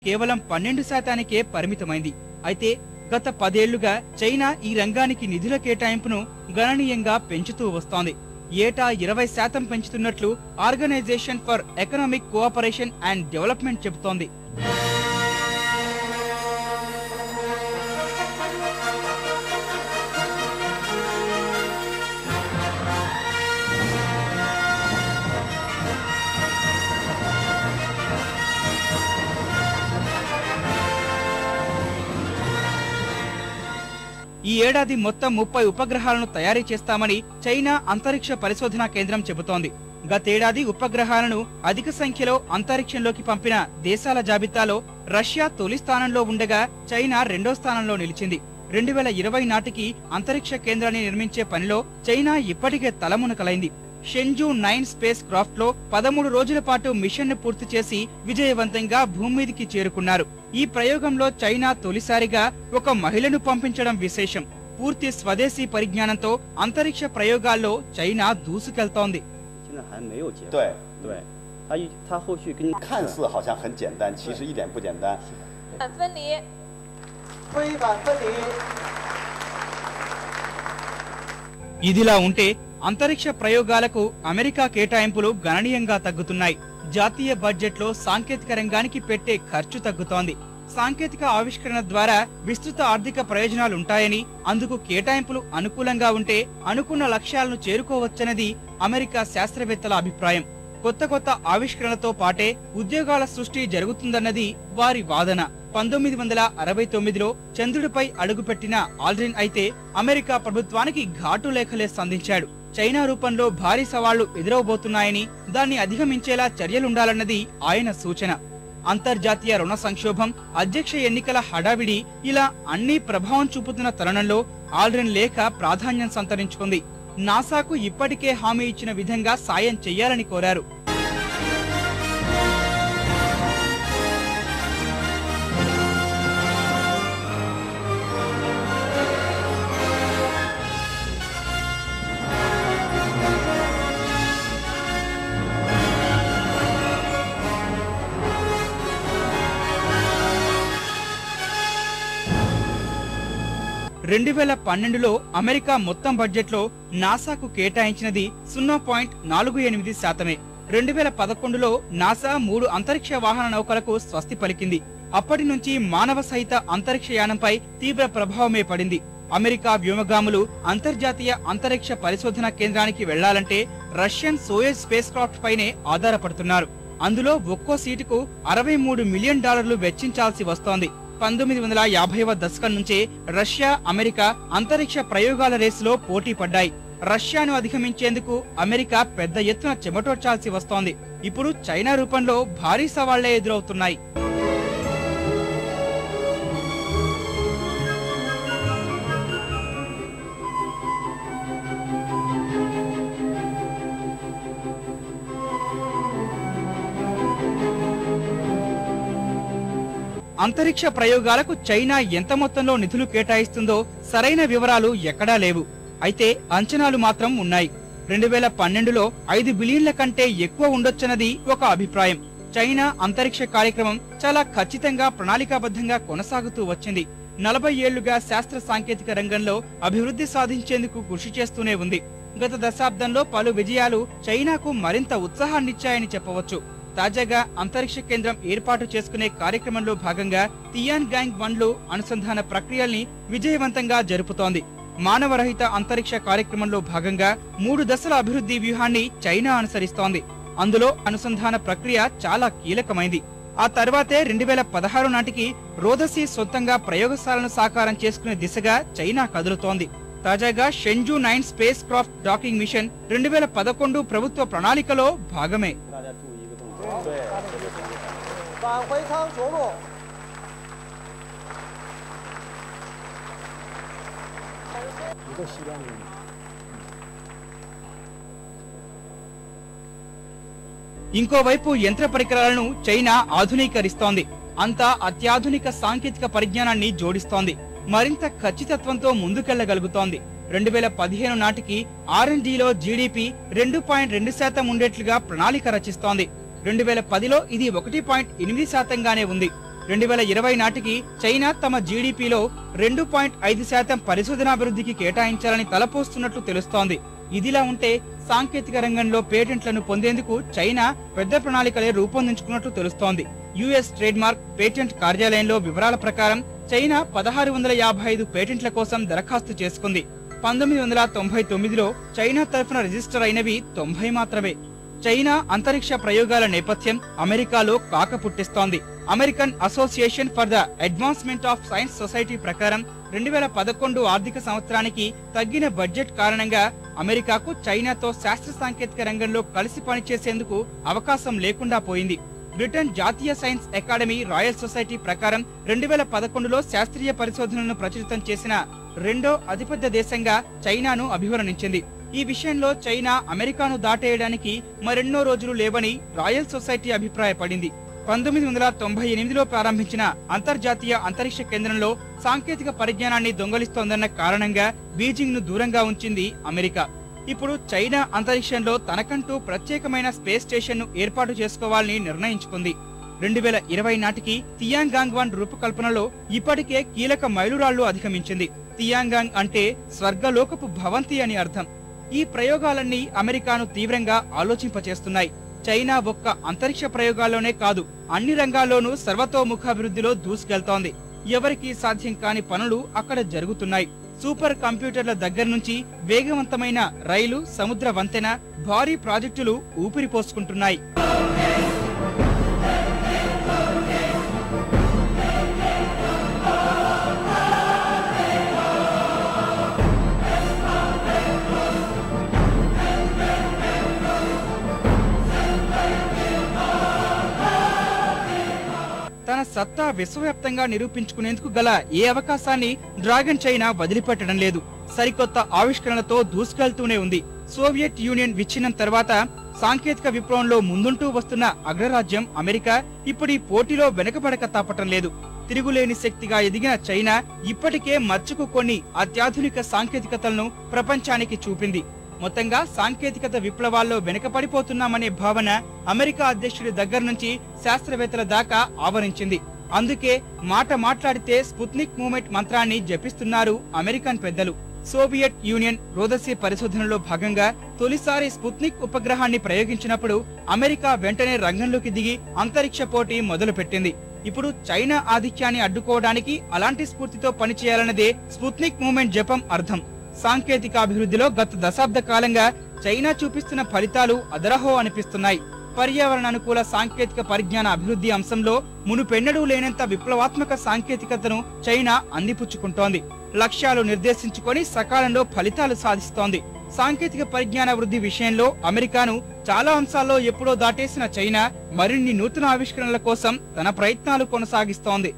కేవలం 12% పరిమితమైంది. అయితే గత 10 ఏళ్లుగా చైనా ఈ రంగానికి నిధుల కేటాయింపును గణనీయంగా పెంచుతూ వస్తోంది. ఏటా 20% పెంచుతున్నట్లు organisation for economic cooperation and development చెబుతోంది. ఈ ఏడాది మొత్తం 30 ఉపగ్రహాలను తయారీ చేస్తామని చైనా అంతరిక్ష పరిశోధనా కేంద్రం చెబుతోంది. గతేడాది ఉపగ్రహాలను అధిక సంఖ్యలో అంతరిక్షంలోకి పంపిన దేశాల జాబితాలో రష్యా తొలి స్థానంలో ఉండగా చైనా 2వ స్థానంలో నిలిచింది. 2020 నాటికి అంతరిక్ష కేంద్రాన్ని నిర్మించే పనిలో చైనా ఇప్పటికే తలమునకలైంది. షెంజూ 9 స్పేస్ క్రాఫ్ట్ లో 13 రోజుల పాటు మిషన్ ను పూర్తి చేసి విజయవంతంగా భూమి మీదికి చేరుకున్నారు. ఈ ప్రయోగంలో చైనా తొలిసారిగా ఒక మహిళను పంపించడం విశేషం. పూర్తి స్వదేశీ పరిజ్ఞానంతో అంతరిక్ష ప్రయోగాల్లో చైనా దూసుకెళ్తోంది. 它后续跟看似好像很简单，其实一点不简单。分离，推板分离。 ఇదిలా ఉంటే అంతరిక్ష ప్రయోగాలకు అమెరికా కేటాయింపులు గణనీయంగా తగ్గుతున్నాయి. జాతీయ బడ్జెట్లో సాంకేతిక రంగానికి పెట్టే ఖర్చు తగ్గుతోంది. సాంకేతిక ఆవిష్కరణ ద్వారా విస్తృత ఆర్థిక ప్రయోజనాలుంటాయని, అందుకు కేటాయింపులు అనుకూలంగా ఉంటే అనుకున్న లక్ష్యాలను చేరుకోవచ్చన్నది అమెరికా శాస్త్రవేత్తల అభిప్రాయం. కొత్త ఆవిష్కరణలతో పాటే ఉద్యోగాల సృష్టి జరుగుతుందన్నది వారి వాదన. 1969లో చంద్రుడిపై అడుగుపెట్టిన ఆల్డ్రిన్ అయితే అమెరికా ప్రభుత్వానికి ఘాటు లేఖలే సంధించాడు. చైనా రూపంలో భారీ సవాళ్లు ఎదురవబోతున్నాయని, దాన్ని అధిగమించేలా చర్యలుండాలన్నది ఆయన సూచన. అంతర్జాతీయ రుణ సంక్షోభం, అధ్యక్ష ఎన్నికల హడావిడి ఇలా అన్ని ప్రభావం చూపుతున్న తరుణంలో ఆల్డ్రిన్ లేఖ ప్రాధాన్యం సంతరించుకుంది. నాసాకు ఇప్పటికే హామీ ఇచ్చిన విధంగా సాయం చెయ్యాలని కోరారు. లో అమెరికా మొత్తం బడ్జెట్లో నాసాకు కేటాయించినది 0.48%. 2011లో నాసా 3 అంతరిక్ష వాహన నౌకలకు స్వస్తి పలికింది. అప్పటి నుంచి మానవ సహిత అంతరిక్ష యానంపై తీవ్ర ప్రభావమే పడింది. అమెరికా వ్యోమగాములు అంతర్జాతీయ అంతరిక్ష పరిశోధన కేంద్రానికి వెళ్లాలంటే రష్యన్ సోయజ్ స్పేస్ క్రాఫ్ట్ పైనే ఆధారపడుతున్నారు. అందులో ఒక్కో సీటుకు $63 మిలియన్ వెచ్చించాల్సి వస్తోంది. 1950వ దశకం నుంచే రష్యా, అమెరికా అంతరిక్ష ప్రయోగాల రేసులో పోటీ పడ్డాయి. రష్యాను అధిగమించేందుకు అమెరికా పెద్ద ఎత్తున చెమటోడ్చాల్సి వస్తోంది. ఇప్పుడు చైనా రూపంలో భారీ సవాళ్లే ఎదురవుతున్నాయి. అంతరిక్ష ప్రయోగాలకు చైనా ఎంత మొత్తంలో నిధులు కేటాయిస్తుందో సరైన వివరాలు ఎక్కడా లేవు. అయితే అంచనాలు మాత్రం ఉన్నాయి. 2012లో 5 బిలియన్ల కంటే ఎక్కువ ఉండొచ్చన్నది ఒక అభిప్రాయం. చైనా అంతరిక్ష కార్యక్రమం చాలా ఖచ్చితంగా ప్రణాళికాబద్ధంగా కొనసాగుతూ వచ్చింది. 40 ఏళ్లుగా శాస్త్ర సాంకేతిక రంగంలో అభివృద్ధి సాధించేందుకు కృషి చేస్తూనే ఉంది. గత దశాబ్దంలో పలు విజయాలు చైనాకు మరింత ఉత్సాహాన్నిచ్చాయని చెప్పవచ్చు. తాజాగా అంతరిక్ష కేంద్రం ఏర్పాటు చేసుకునే కార్యక్రమంలో భాగంగా తియాన్గాంగ్ 1లో అనుసంధాన ప్రక్రియల్ని విజయవంతంగా జరుపుతోంది. మానవరహిత అంతరిక్ష కార్యక్రమంలో భాగంగా 3 దశల అభివృద్ధి వ్యూహాన్ని చైనా అనుసరిస్తోంది. అందులో అనుసంధాన ప్రక్రియ చాలా కీలకమైంది. ఆ తర్వాతే 2016 నాటికి రోదసీ సొంతంగా ప్రయోగశాలను సాకారం చేసుకునే దిశగా చైనా కదులుతోంది. తాజాగా షెంజూ 9 స్పేస్ క్రాఫ్ట్ డాకింగ్ మిషన్ 2011 ప్రభుత్వ ప్రణాళికలో భాగమే. 返回舱着陆。ఇంకోవైపు యంత్ర పరికరాలను చైనా ఆధునీకరిస్తోంది. అంతా అత్యాధునిక సాంకేతిక పరిజ్ఞానాన్ని జోడిస్తోంది. మరింత ఖచ్చితత్వంతో ముందుకెళ్లగలుగుతోంది. 2015 నాటికి R&Dలో జీడీపీ 2.2% ఉండేట్లుగా ప్రణాళిక రచిస్తోంది. 2010లో ఇది 1.8%గానే ఉంది. 2020 నాటికి చైనా తమ జీడీపీలో 2.5% పరిశోధనాభివృద్ధికి కేటాయించాలని తలపోస్తున్నట్లు తెలుస్తోంది. ఇదిలా ఉంటే సాంకేతిక రంగంలో పేటెంట్లను పొందేందుకు చైనా పెద్ద ప్రణాళికలే రూపొందించుకున్నట్లు తెలుస్తోంది. యుఎస్ ట్రేడ్ మార్క్ పేటెంట్ కార్యాలయంలో వివరాల ప్రకారం చైనా 1655 పేటెంట్ల కోసం దరఖాస్తు చేసుకుంది. 1999లో చైనా తరఫున రిజిస్టర్ అయినవి 90 మాత్రమే. చైనా అంతరిక్ష ప్రయోగాల నేపథ్యం అమెరికాలో కాక పుట్టిస్తోంది. American association for the advancement of science society ప్రకారం 2011 ఆర్థిక సంవత్సరానికి తగ్గిన బడ్జెట్ కారణంగా అమెరికాకు చైనాతో శాస్త్ర సాంకేతిక రంగంలో కలిసి పనిచేసేందుకు అవకాశం లేకుండా పోయింది. బ్రిటన్ జాతీయ సైన్స్ అకాడమీ రాయల్ సొసైటీ ప్రకారం 2011లో శాస్త్రీయ పరిశోధనలను ప్రచురితం చేసిన రెండో అతిపెద్ద దేశంగా చైనాను అభివర్ణించింది. ఈ విషయంలో చైనా అమెరికాను దాటేయడానికి మరెన్నో రోజులు లేవని రాయల్ సొసైటీ అభిప్రాయపడింది. 1998లో ప్రారంభించిన అంతర్జాతీయ అంతరిక్ష కేంద్రంలో సాంకేతిక పరిజ్ఞానాన్ని దొంగలిస్తోందన్న కారణంగా బీజింగ్ ను దూరంగా ఉంచింది అమెరికా. ఇప్పుడు చైనా అంతరిక్షంలో తనకంటూ ప్రత్యేకమైన స్పేస్ స్టేషన్ ను ఏర్పాటు చేసుకోవాలని నిర్ణయించుకుంది. 2020 నాటికి తియాంగాంగ్ 1 రూపకల్పనలో ఇప్పటికే కీలక మైలురాళ్లు అధిగమించింది. తియాంగాంగ్ అంటే స్వర్గలోకపు భవంతి అని అర్థం. ఈ ప్రయోగాలన్నీ అమెరికాను తీవ్రంగా ఆలోచింపచేస్తున్నాయి. చైనా ఒక్క అంతరిక్ష ప్రయోగాల్లోనే కాదు, అన్ని రంగాల్లోనూ సర్వతోముఖాభివృద్ధిలో దూసుకెళ్తోంది. ఎవరికీ సాధ్యం కాని పనులు అక్కడ జరుగుతున్నాయి. సూపర్ కంప్యూటర్ల దగ్గర నుంచి వేగవంతమైన రైలు, సముద్ర వంతెన, భారీ ప్రాజెక్టులు ఊపిరిపోసుకుంటున్నాయి. తన సత్తా విశ్వవ్యాప్తంగా నిరూపించుకునేందుకు గల ఏ అవకాశాన్ని డ్రాగన్ చైనా వదిలిపెట్టడం లేదు. సరికొత్త ఆవిష్కరణలతో దూసుకెళ్తూనే ఉంది. సోవియట్ యూనియన్ విచ్ఛిన్నం తర్వాత సాంకేతిక విప్లవంలో ముందుంటూ వస్తున్న అగ్రరాజ్యం అమెరికా ఇప్పుడు ఈ పోటీలో వెనుకబడక తప్పటం లేదు. తిరుగులేని శక్తిగా ఎదిగిన చైనా ఇప్పటికే మచ్చుకు కొన్ని అత్యాధునిక సాంకేతికతలను ప్రపంచానికి చూపింది. మొత్తంగా సాంకేతికత విప్లవాల్లో వెనుకపడిపోతున్నామనే భావన అమెరికా అధ్యక్షుడి దగ్గర నుంచి శాస్త్రవేత్తల దాకా ఆవరించింది. అందుకే మాట మాట్లాడితే స్పుత్నిక్ మూవ్మెంట్ మంత్రాన్ని జపిస్తున్నారు అమెరికన్ పెద్దలు. సోవియట్ యూనియన్ రోదసీ పరిశోధనలో భాగంగా తొలిసారి స్పుత్నిక్ ఉపగ్రహాన్ని ప్రయోగించినప్పుడు అమెరికా వెంటనే రంగంలోకి దిగి అంతరిక్ష పోటీ మొదలుపెట్టింది. ఇప్పుడు చైనా ఆధిక్యాన్ని అడ్డుకోవడానికి అలాంటి స్ఫూర్తితో పనిచేయాలన్నదే స్పుత్నిక్ మూవ్మెంట్ జపం అర్థం. సాంకేతికాభివృద్ధిలో గత దశాబ్ద కాలంగా చైనా చూపిస్తున్న ఫలితాలు అదరహో అనిపిస్తున్నాయి. పర్యావరణానుకూల సాంకేతిక పరిజ్ఞాన అభివృద్ధి అంశంలో మునుపెన్నడూ లేనంత విప్లవాత్మక సాంకేతికతను చైనా అందిపుచ్చుకుంటోంది. లక్ష్యాలు నిర్దేశించుకొని సకాలంలో ఫలితాలు సాధిస్తోంది. సాంకేతిక పరిజ్ఞాన వృద్ధి విషయంలో అమెరికాను చాలా అంశాల్లో ఎప్పుడో దాటేసిన చైనా మరిన్ని నూతన ఆవిష్కరణల కోసం తన ప్రయత్నాలు కొనసాగిస్తోంది.